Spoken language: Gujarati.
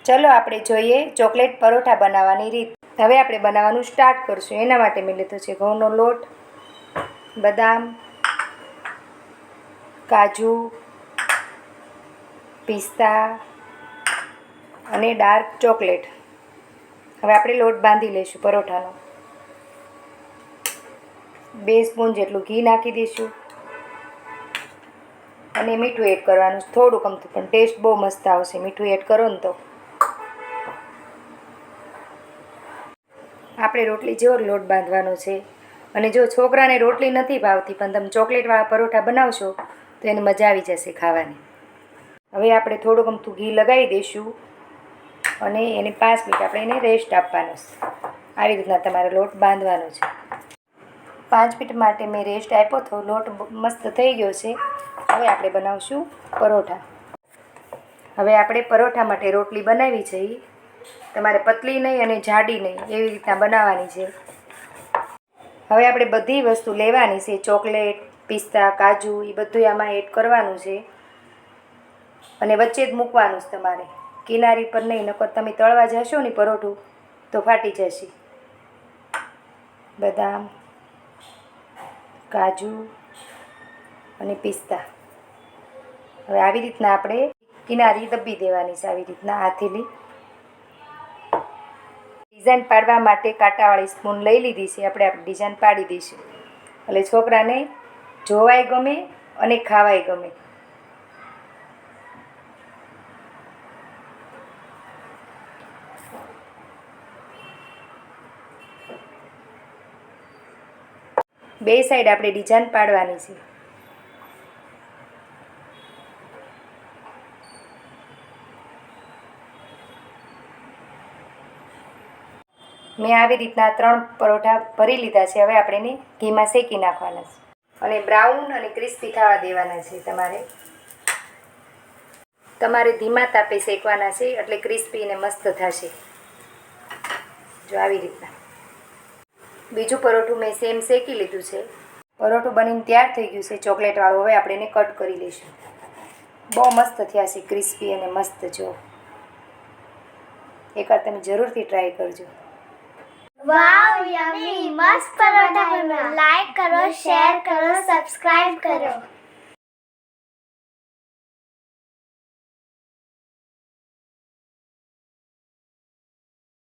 ચલો આપણે જોઈએ ચોકલેટ પરોઠા બનાવવાની રીત. હવે આપણે બનાવવાનું સ્ટાર્ટ કરશું. એના માટે મેં લીધો છે ઘઉંનો લોટ, બદામ, કાજુ, પિસ્તા અને ડાર્ક ચોકલેટ. હવે આપણે લોટ બાંધી લઈશું પરોઠાનો. 2 સ્પૂન જેટલું ઘી નાખી દઈશું અને મીઠું એડ કરવાનું, થોડુંક અમથું, પણ ટેસ્ટ બહુ મસ્ત આવશે મીઠું એડ કરો ને તો. આપણે રોટલી જેવો લોટ બાંધવાનો છે. અને જો છોકરાને રોટલી નથી ભાવતી પણ તમે ચોકલેટવાળા પરોઠા બનાવશો તો એને મજા આવી જશે ખાવાની. હવે આપણે થોડુંક અમથું ઘી લગાવી દઈશું અને એને 5 મિનિટ આપણે એને રેસ્ટ આપવાનો છે. આવી રીતના તમારે લોટ બાંધવાનો છે. 5 મિનિટ માટે મેં રેસ્ટ આપ્યો તો લોટ મસ્ત થઈ ગયો છે. હવે આપણે બનાવશું પરોઠા. હવે આપણે પરોઠા માટે રોટલી બનાવી છે. તમારે પતલી નહીં અને જાડી નહીં એવી રીતના બનાવવાની છે. હવે આપણે બધી વસ્તુ લેવાની છે. ચોકલેટ, પિસ્તા, કાજુ એ બધું આમાં એડ કરવાનું છે અને વચ્ચે જ મૂકવાનું છે તમારે, કિનારી પર નહીં, નકર તમે તળવા જશો ને પરોઠું તો ફાટી જશે. બદામ, કાજુ અને પિસ્તા. હવે આવી રીતના આપણે કિનારી દબી દેવાની છે. આવી રીતના હાથેથી ડિઝાઇન પાડવા માટે કાંટાવાળી સ્પૂન લઈ લીધી છે. આપણે ડિઝાઇન પાડી દઈશું એટલે છોકરાને જોવાય ગમે અને ખાવાય ગમે. બે સાઈડ આપણે ડિઝાઇન પાડવાની છે. મેં આવી રીતના 3 પરોઠા ભરી લીધા છે. હવે આપણે એને ઘીમાં શેકી નાખવાના છે અને બ્રાઉન અને ક્રિસ્પી થવા દેવાના છે. તમારે ધીમા તાપે શેકવાના છે એટલે ક્રિસ્પી અને મસ્ત થશે. જો આવી રીતના. બીજું પરોઠું મેં સેમ શેકી લીધું છે. પરોઠું બનીને તૈયાર થઈ ગયું છે ચોકલેટવાળું. હવે આપણે એને કટ કરી લઈશું. બહુ મસ્ત થયા છે, ક્રિસ્પી અને મસ્ત. જો એકવાર તમે જરૂરથી ટ્રાય કરજો. વાવ, યમ્મી, મસ્ત પરોઠા બન્યા. લાઈક કરો, શેર કરો, સબસ્ક્રાઇબ કરો.